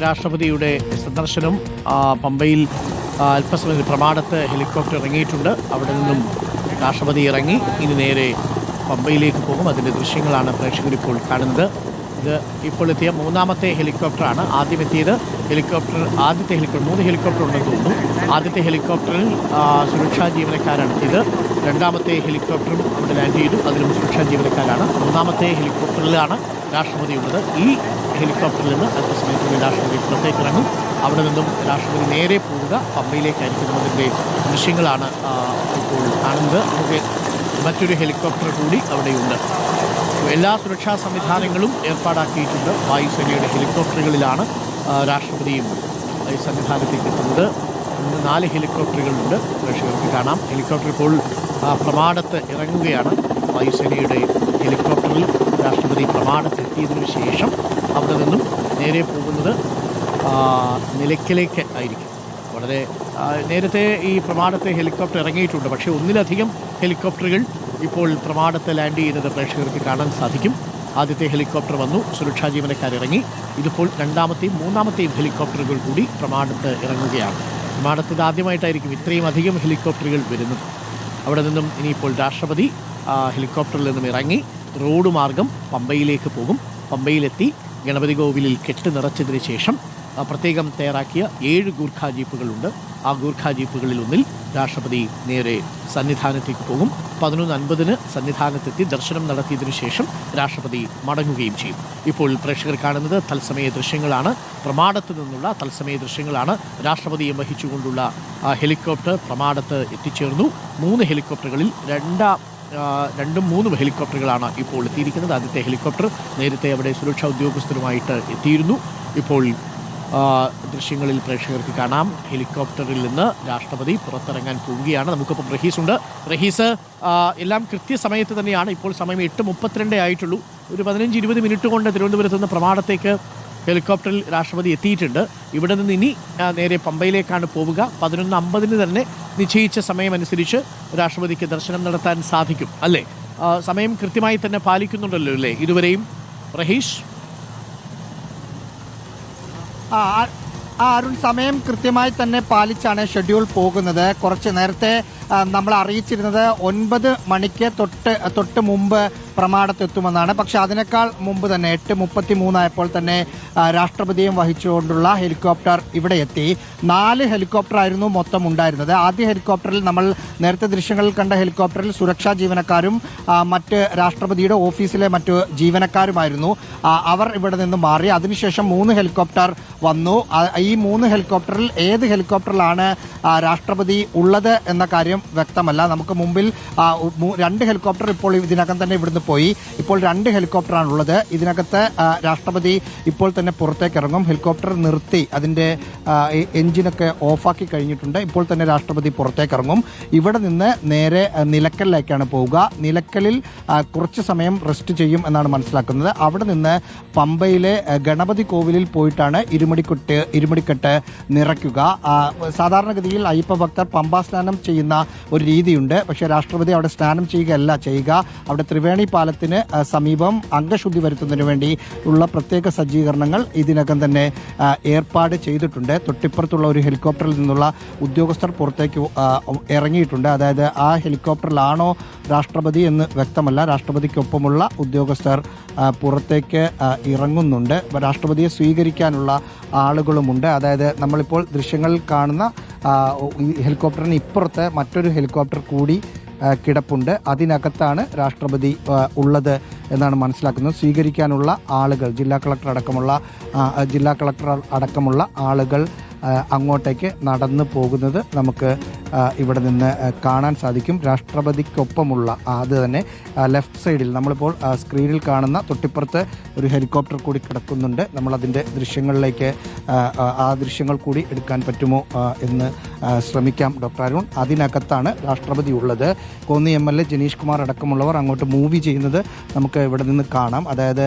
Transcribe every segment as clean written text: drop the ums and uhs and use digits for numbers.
രാഷ്ട്രപതിയുടെ സന്ദർശനം പമ്പയിൽ അല്പസമയത്ത് പ്രമാടത്ത് ഹെലികോപ്റ്റർ ഇറങ്ങിയിട്ടുണ്ട്. അവിടെ നിന്നും രാഷ്ട്രപതി ഇറങ്ങി ഇനി നേരെ പമ്പയിലേക്ക് പോകും. അതിൻ്റെ ദൃശ്യങ്ങളാണ് പ്രേക്ഷകരിപ്പോൾ കാണുന്നത്. ഇത് ഇപ്പോൾ എത്തിയ മൂന്നാമത്തെ ഹെലികോപ്റ്ററാണ്. ആദ്യം എത്തിയത് ആദ്യത്തെ ഹെലികോപ്റ്റർ 3 ഹെലികോപ്റ്റർ ഉണ്ടെന്ന് തോന്നുന്നു. ആദ്യത്തെ ഹെലികോപ്റ്ററിൽ സുരക്ഷാ ജീവനക്കാരാണ് എത്തിയത്. രണ്ടാമത്തെ ഹെലികോപ്റ്ററും അവിടെ ലാൻഡ് ചെയ്തു, അതിലും സുരക്ഷാ ജീവനക്കാരാണ്. മൂന്നാമത്തെ ഹെലികോപ്റ്ററിലാണ് രാഷ്ട്രപതി ഉള്ളത്. ഈ ഹെലികോപ്റ്ററിൽ നിന്ന് അല്പസമയത്തിനുള്ളിൽ രാഷ്ട്രപതി പുറത്തേക്ക് ഇറങ്ങും. അവിടെ നിന്നും രാഷ്ട്രപതി നേരെ പോവുക പമ്പയിലേക്കായിരിക്കും. അതിൻ്റെ ദൃശ്യങ്ങളാണ് ഇപ്പോൾ കാണുന്നത്. നമുക്ക് മറ്റൊരു ഹെലികോപ്റ്റർ കൂടി അവിടെയുണ്ട്. എല്ലാ സുരക്ഷാ സംവിധാനങ്ങളും ഏർപ്പാടാക്കിയിട്ടുണ്ട്. വായുസേനയുടെ ഹെലികോപ്റ്ററുകളിലാണ് രാഷ്ട്രപതിയും ഈ സന്നിധാനത്തേക്ക് എത്തുന്നത്. 4 ഹെലികോപ്റ്ററുകളുണ്ട്. പ്രേക്ഷകർക്ക് കാണാം. ഹെലികോപ്റ്റർ ഇപ്പോൾ പ്രമാടത്ത് ഇറങ്ങുകയാണ്. വായുസേനയുടെ ഹെലികോപ്റ്ററിൽ രാഷ്ട്രപതി പ്രമാടത്തെത്തിയതിനു ശേഷം അവിടെ നിന്നും നേരെ പോകുന്നത് നിലയ്ക്കലേക്ക് ആയിരിക്കും. വളരെ നേരത്തെ ഈ പ്രമാടത്തെ ഹെലികോപ്റ്റർ ഇറങ്ങിയിട്ടുണ്ട്. പക്ഷേ ഒന്നിലധികം ഹെലികോപ്റ്ററുകൾ ഇപ്പോൾ പ്രമാടത്ത് ലാൻഡ് ചെയ്യുന്നത് പ്രേക്ഷകർക്ക് കാണാൻ സാധിക്കും. ആദ്യത്തെ ഹെലികോപ്റ്റർ വന്നു, സുരക്ഷാ ജീവനക്കാർ ഇറങ്ങി. ഇതിപ്പോൾ രണ്ടാമത്തെയും മൂന്നാമത്തെയും ഹെലികോപ്റ്ററുകൾ കൂടി പ്രമാടത്ത് ഇറങ്ങുകയാണ്. പ്രമാടത്ത് ആദ്യമായിട്ടായിരിക്കും ഇത്രയും അധികം ഹെലികോപ്റ്ററുകൾ വരുന്നത്. അവിടെ നിന്നും ഇനിയിപ്പോൾ രാഷ്ട്രപതി ഹെലികോപ്റ്ററിൽ നിന്നും ഇറങ്ങി റോഡ് മാർഗം പമ്പയിലേക്ക് പോകും. പമ്പയിലെത്തി ഗണപതി കോവിലിൽ കെട്ട് നിറച്ചതിന് ശേഷം പ്രത്യേകം തയ്യാറാക്കിയ 7 ഗൂർഖ ജീപ്പുകളുണ്ട്. ആ ഗൂർഖ ജീപ്പുകളിൽ ഒന്നിൽ രാഷ്ട്രപതി നേരെ സന്നിധാനത്തേക്ക് പോകും. 11:50 സന്നിധാനത്തെത്തി ദർശനം നടത്തിയതിനു ശേഷം രാഷ്ട്രപതി മടങ്ങുകയും ചെയ്യും. ഇപ്പോൾ പ്രേക്ഷകർ കാണുന്നത് തത്സമയ ദൃശ്യങ്ങളാണ്. പ്രമാടത്ത് നിന്നുള്ള തത്സമയ ദൃശ്യങ്ങളാണ്. രാഷ്ട്രപതിയെ വഹിച്ചുകൊണ്ടുള്ള ഹെലികോപ്റ്റർ പ്രമാടത്ത് എത്തിച്ചേർന്നു. 3 ഹെലികോപ്റ്ററുകളിൽ 2ഉം 3ഉം ഹെലികോപ്റ്ററുകളാണ് ഇപ്പോൾ എത്തിയിരിക്കുന്നത്. ആദ്യത്തെ ഹെലികോപ്റ്റർ നേരത്തെ അവിടെ സുരക്ഷാ ഉദ്യോഗസ്ഥരുമായിട്ട് എത്തിയിരുന്നു. ഇപ്പോൾ ദൃശ്യങ്ങളിൽ പ്രേക്ഷകർക്ക് കാണാം. ഹെലികോപ്റ്ററിൽ നിന്ന് രാഷ്ട്രപതി പുറത്തിറങ്ങാൻ പോവുകയാണ്. നമുക്കിപ്പം റഹീസുണ്ട്. റഹീസ്, എല്ലാം കൃത്യസമയത്ത് തന്നെയാണ്. ഇപ്പോൾ സമയം 8:32 ആയിട്ടുള്ളൂ. ഒരു 15-20 മിനിറ്റ് കൊണ്ട് തിരുവനന്തപുരത്ത് നിന്ന് പ്രമാടത്തേക്ക് ഹെലികോപ്റ്ററിൽ രാഷ്ട്രപതി എത്തിയിട്ടുണ്ട്. ഇവിടെ നിന്ന് ഇനി നേരെ പമ്പയിലേക്കാണ് പോവുക. 11:50 തന്നെ നിശ്ചയിച്ച സമയമനുസരിച്ച് രാഷ്ട്രപതിക്ക് ദർശനം നടത്താൻ സാധിക്കും അല്ലേ? സമയം കൃത്യമായി തന്നെ പാലിക്കുന്നുണ്ടല്ലോ അല്ലേ ഇതുവരെയും റഹീഷ്? അരുൺ, സമയം കൃത്യമായി തന്നെ പാലിച്ചാണ് ഷെഡ്യൂൾ പോകുന്നത്. കുറച്ച് നേരത്തെ നമ്മൾ അറിയിച്ചിരുന്നത് 9 മണിക്ക് തൊട്ട് മുമ്പ് പ്രമാടത്തെത്തുമെന്നാണ്. പക്ഷെ അതിനേക്കാൾ മുമ്പ് തന്നെ 8:33 ആയപ്പോൾ തന്നെ രാഷ്ട്രപതിയും വഹിച്ചുകൊണ്ടുള്ള ഹെലികോപ്റ്റർ ഇവിടെ എത്തി. 4 ഹെലികോപ്റ്റർ ആയിരുന്നു മൊത്തം ഉണ്ടായിരുന്നത്. ആദ്യ ഹെലികോപ്റ്ററിൽ നമ്മൾ നേരത്തെ ദൃശ്യങ്ങളിൽ കണ്ട ഹെലികോപ്റ്ററിൽ സുരക്ഷാ ജീവനക്കാരും മറ്റ് രാഷ്ട്രപതിയുടെ ഓഫീസിലെ മറ്റു ജീവനക്കാരുമായിരുന്നു. അവർ ഇവിടെ നിന്ന് മാറി. അതിനുശേഷം 3 ഹെലികോപ്റ്റർ വന്നു. ഈ 3 ഹെലികോപ്റ്ററിൽ ഏത് ഹെലികോപ്റ്ററിലാണ് രാഷ്ട്രപതി ഉള്ളത് എന്ന കാര്യം വ്യക്തമല്ല. നമുക്ക് മുമ്പിൽ 2 ഹെലികോപ്റ്റർ ഇപ്പോൾ ഇതിനകം തന്നെ ഇവിടുന്ന് പോയി. ഇപ്പോൾ 2 ഹെലികോപ്റ്ററാണുള്ളത്. ഇതിനകത്ത് രാഷ്ട്രപതി ഇപ്പോൾ തന്നെ പുറത്തേക്ക് ഇറങ്ങും. ഹെലികോപ്റ്റർ നിർത്തി അതിന്റെ എഞ്ചിനൊക്കെ ഓഫാക്കി കഴിഞ്ഞിട്ടുണ്ട്. ഇപ്പോൾ തന്നെ രാഷ്ട്രപതി പുറത്തേക്ക് ഇറങ്ങും. ഇവിടെ നിന്ന് നേരെ നിലയ്ക്കലിലേക്കാണ് പോവുക. നിലയ്ക്കലിൽ കുറച്ച് സമയം റെസ്റ്റ് ചെയ്യും എന്നാണ് മനസ്സിലാക്കുന്നത്. അവിടെ നിന്ന് പമ്പയിലെ ഗണപതി കോവിലിൽ പോയിട്ടാണ് ഇരുമുടിക്കെട്ട് നിറയ്ക്കുക. സാധാരണഗതിയിൽ അയ്യപ്പ ഭക്തർ പമ്പാ സ്നാനം ചെയ്യുന്ന ഒരു രീതിയുണ്ട്. പക്ഷേ രാഷ്ട്രപതി അവിടെ സ്നാനം ചെയ്യുകയല്ല ചെയ്യുക. അവിടെ ത്രിവേണി പാലത്തിന് സമീപം അംഗശുദ്ധി വരുത്തുന്നതിന് വേണ്ടി ഉള്ള പ്രത്യേക സജ്ജീകരണങ്ങൾ ഇതിനകം തന്നെ ഏർപ്പാട് ചെയ്തിട്ടുണ്ട്. തൊട്ടിപ്പുറത്തുള്ള ഒരു ഹെലികോപ്റ്ററിൽ നിന്നുള്ള ഉദ്യോഗസ്ഥർ പുറത്തേക്ക് ഇറങ്ങിയിട്ടുണ്ട്. അതായത് ആ ഹെലികോപ്റ്ററിലാണോ രാഷ്ട്രപതി എന്ന് വ്യക്തമല്ല. രാഷ്ട്രപതിക്കൊപ്പമുള്ള ഉദ്യോഗസ്ഥർ പുറത്തേക്ക് ഇറങ്ങുന്നുണ്ട്. രാഷ്ട്രപതിയെ സ്വീകരിക്കാനുള്ള ആളുകളുമുണ്ട്. അതായത് നമ്മളിപ്പോൾ ദൃശ്യങ്ങളിൽ കാണുന്ന ഹെലികോപ്റ്ററിന് ഇപ്പുറത്ത് മറ്റൊരു ഹെലികോപ്റ്റർ കൂടി കിടപ്പുണ്ട്. അതിനകത്താണ് രാഷ്ട്രപതി ഉള്ളത് എന്നാണ് മനസ്സിലാക്കുന്നത്. സ്വീകരിക്കാനുള്ള ആളുകൾ ജില്ലാ കളക്ടർ അടക്കമുള്ള ആളുകൾ അങ്ങോട്ടേക്ക് നടന്നു പോകുന്നത് നമുക്ക് ഇവിടെ നിന്ന് കാണാൻ സാധിക്കും. രാഷ്ട്രപതിക്കൊപ്പമുള്ള അത് തന്നെ ലെഫ്റ്റ് സൈഡിൽ നമ്മളിപ്പോൾ സ്ക്രീനിൽ കാണുന്ന തൊട്ടിപ്പുറത്ത് ഒരു ഹെലികോപ്റ്റർ കൂടി കിടക്കുന്നുണ്ട്. നമ്മളതിൻ്റെ ദൃശ്യങ്ങളിലേക്ക് ആ ദൃശ്യങ്ങൾ കൂടി എടുക്കാൻ പറ്റുമോ എന്ന് ശ്രമിക്കാം ഡോക്ടർ അരുൺ. അതിനകത്താണ് രാഷ്ട്രപതി ഉള്ളത്. കോന്നി MLA ജനീഷ് കുമാർ അടക്കമുള്ളവർ അങ്ങോട്ട് മൂവ് ചെയ്യുന്നത് നമുക്ക് ഇവിടെ നിന്ന് കാണാം. അതായത്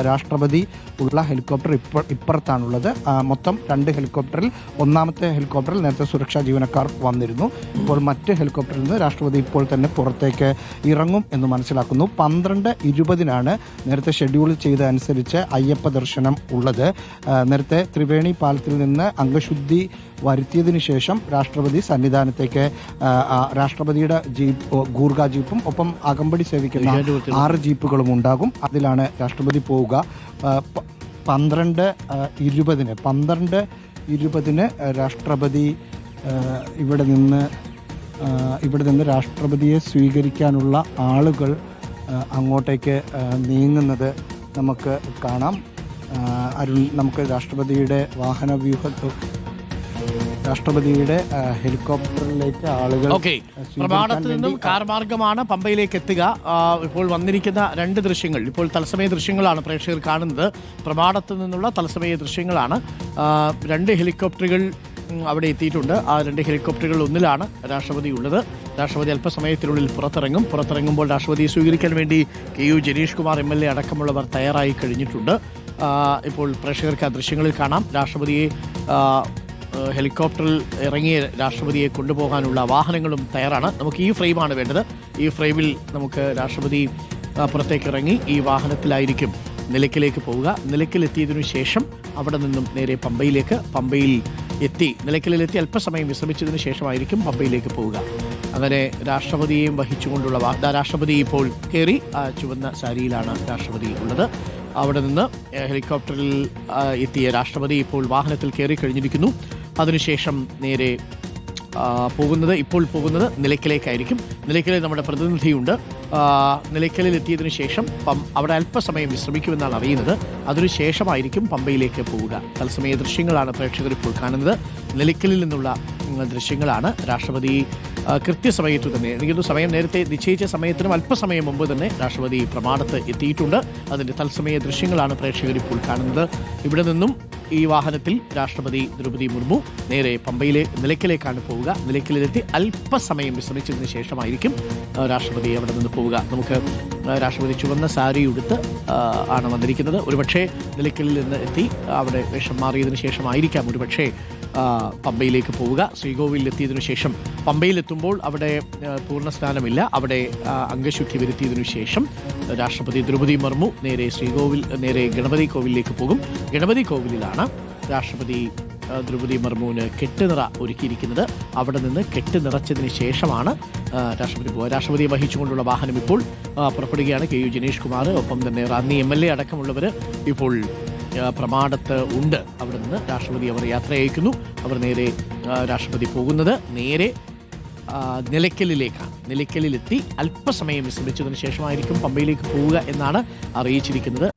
രാഷ്ട്രപതി ഉള്ള ഹെലികോപ്റ്റർ ഇപ്പുറത്താണുള്ളത്. മൊത്തം 2 ഹെലികോപ്റ്ററിൽ ഒന്നാമത്തെ ഹെലികോപ്റ്ററിൽ നേരത്തെ സുരക്ഷാ ജീവനക്കാർ വന്നിരുന്നു. ഇപ്പോൾ മറ്റ് ഹെലികോപ്റ്ററിൽ നിന്ന് രാഷ്ട്രപതി ഇപ്പോൾ തന്നെ പുറത്തേക്ക് ഇറങ്ങും എന്ന് മനസ്സിലാക്കുന്നു. 12:20 നേരത്തെ ഷെഡ്യൂൾ ചെയ്ത അനുസരിച്ച് അയ്യപ്പ ദർശനം ഉള്ളത്. നേരത്തെ ത്രിവേണി പാലത്തിൽ നിന്ന് അംഗശുദ്ധി വരുത്തിയതിനു ശേഷം രാഷ്ട്രപതി സന്നിധാനത്തേക്ക് രാഷ്ട്രപതിയുടെ ജീപ്പ് ഗൂർഗ ജീപ്പും ഒപ്പം അകമ്പടി സേവിക്കുന്ന 6 ജീപ്പുകളും ഉണ്ടാകും. അതിലാണ് രാഷ്ട്രപതി പോവുക. 12:20 രാഷ്ട്രപതി ഇവിടെ നിന്ന് രാഷ്ട്രപതിയെ സ്വീകരിക്കാനുള്ള ആളുകൾ അങ്ങോട്ടേക്ക് നീങ്ങുന്നത് നമുക്ക് കാണാം. അരുൺ, നമുക്ക് രാഷ്ട്രപതിയുടെ രാഷ്ട്രപതിയുടെ ഹെലികോപ്റ്ററിലേക്ക് ആളുകൾ പ്രമാണത്തിൽ നിന്നും കാർ മാർഗമാണ് പമ്പയിലേക്ക് എത്തുക. ഇപ്പോൾ വന്നിരിക്കുന്ന 2 ദൃശ്യങ്ങൾ ഇപ്പോൾ തത്സമയ ദൃശ്യങ്ങളാണ് പ്രേക്ഷകർ കാണുന്നത്. പ്രമാണത്തിൽ നിന്നുള്ള തത്സമയ ദൃശ്യങ്ങളാണ്. 2 ഹെലികോപ്റ്ററുകൾ അവിടെ എത്തിയിട്ടുണ്ട്. ആ 2 ഹെലികോപ്റ്ററുകൾ ഒന്നിലാണ് രാഷ്ട്രപതി ഉള്ളത്. രാഷ്ട്രപതി അല്പസമയത്തിനുള്ളിൽ പുറത്തിറങ്ങുമ്പോൾ രാഷ്ട്രപതിയെ സ്വീകരിക്കാൻ വേണ്ടി KU ജനീഷ് കുമാർ MLA അടക്കമുള്ളവർ തയ്യാറായി കഴിഞ്ഞിട്ടുണ്ട്. ഇപ്പോൾ പ്രേക്ഷകർക്ക് ആ ദൃശ്യങ്ങളിൽ കാണാം. രാഷ്ട്രപതിയെ ഹെലികോപ്റ്ററിൽ ഇറങ്ങിയ രാഷ്ട്രപതിയെ കൊണ്ടുപോകാനുള്ള വാഹനങ്ങളും തയ്യാറാണ്. നമുക്ക് ഈ ഫ്രെയിമാണ് വേണ്ടത്. ഈ ഫ്രെയിമിൽ നമുക്ക് രാഷ്ട്രപതി പുറത്തേക്ക് ഇറങ്ങി ഈ വാഹനത്തിലായിരിക്കും നിലയ്ക്കലേക്ക് പോവുക. നിലയ്ക്കലെത്തിയതിനു ശേഷം അവിടെ നിന്നും നേരെ പമ്പയിൽ എത്തി നിലയ്ക്കലിലെത്തി അല്പസമയം വിശ്രമിച്ചതിന് ശേഷമായിരിക്കും പമ്പയിലേക്ക് പോവുക. അങ്ങനെ രാഷ്ട്രപതിയെയും വഹിച്ചുകൊണ്ടുള്ള രാഷ്ട്രപതി ഇപ്പോൾ കയറി ചുവന്ന സാരിയിലാണ് രാഷ്ട്രപതി ഉള്ളത്. അവിടെ നിന്ന് ഹെലികോപ്റ്ററിൽ എത്തിയ രാഷ്ട്രപതി ഇപ്പോൾ വാഹനത്തിൽ കയറി കഴിഞ്ഞിരിക്കുന്നു. അതിനുശേഷം നേരെ പോകുന്നത് നിലയ്ക്കലേക്കായിരിക്കും. നിലയ്ക്കലിൽ നമ്മുടെ പ്രതിനിധിയുണ്ട്. നിലയ്ക്കലിൽ എത്തിയതിനു ശേഷം അവിടെ അല്പസമയം വിശ്രമിക്കുമെന്നാണ് അറിയുന്നത്. അതിനുശേഷമായിരിക്കും പമ്പയിലേക്ക് പോവുക. തത്സമയ ദൃശ്യങ്ങളാണ് പ്രേക്ഷകർ ഇപ്പോൾ കാണുന്നത്. നിലയ്ക്കലിൽ നിന്നുള്ള ദൃശ്യങ്ങളാണ്. രാഷ്ട്രപതി കൃത്യസമയത്തു തന്നെ, എനിക്കൊരു സമയം നേരത്തെ നിശ്ചയിച്ച സമയത്തിനും അല്പസമയം മുമ്പ് തന്നെ രാഷ്ട്രപതി പ്രമാണത്ത് എത്തിയിട്ടുണ്ട്. അതിൻ്റെ തത്സമയ ദൃശ്യങ്ങളാണ് പ്രേക്ഷകർ ഇപ്പോൾ കാണുന്നത്. ഇവിടെ നിന്നും ഈ വാഹനത്തിൽ രാഷ്ട്രപതി ദ്രൗപദി മുർമു നേരെ നിലയ്ക്കലേക്കാണ് പോവുക. നിലയ്ക്കലിലെത്തി അല്പസമയം വിശ്രമിച്ചതിന് ശേഷമായിരിക്കും രാഷ്ട്രപതി അവിടെ നിന്ന് പോവുക. നമുക്ക് രാഷ്ട്രപതി ചുവന്ന സാരി ഉടുത്ത് ആണ് വന്നിരിക്കുന്നത്. ഒരുപക്ഷെ നിലയ്ക്കലിൽ നിന്ന് എത്തി അവിടെ വേഷം മാറിയതിനു ശേഷമായിരിക്കാം ഒരുപക്ഷെ പമ്പയിലേക്ക് പോവുക. ശ്രീകോവിലിൽ എത്തിയതിനു ശേഷം പമ്പയിലെത്തുമ്പോൾ അവിടെ പൂർണ്ണ സ്നാനമില്ല. അവിടെ അംഗശുദ്ധി വരുത്തിയതിനു ശേഷം രാഷ്ട്രപതി ദ്രൗപദി മുർമു നേരെ ഗണപതി കോവിലിലേക്ക് പോകും. ഗണപതി കോവിലിലാണ് രാഷ്ട്രപതി ദ്രൗപദി മുർമുവിന് കെട്ടുനിറ ഒരുക്കിയിരിക്കുന്നത്. അവിടെ നിന്ന് കെട്ട് നിറച്ചതിന് ശേഷമാണ് രാഷ്ട്രപതി പോകുക. രാഷ്ട്രപതിയെ വഹിച്ചുകൊണ്ടുള്ള വാഹനം ഇപ്പോൾ പുറപ്പെടുകയാണ്. KU ജനീഷ് കുമാർ ഒപ്പം തന്നെ റാന്നി MLA അടക്കമുള്ളവർ ഇപ്പോൾ പ്രമാണത്ത് ഉണ്ട്. അവിടെ നിന്ന് രാഷ്ട്രപതി അവർ യാത്ര അയക്കുന്നു. അവർ രാഷ്ട്രപതി പോകുന്നത് നേരെ നിലയ്ക്കലിലേക്കാണ്. നിലയ്ക്കലിലെത്തി അല്പസമയം വിശ്രമിച്ചതിന് ശേഷമായിരിക്കും പമ്പയിലേക്ക് പോവുക എന്നാണ് അറിയിച്ചിരിക്കുന്നത്.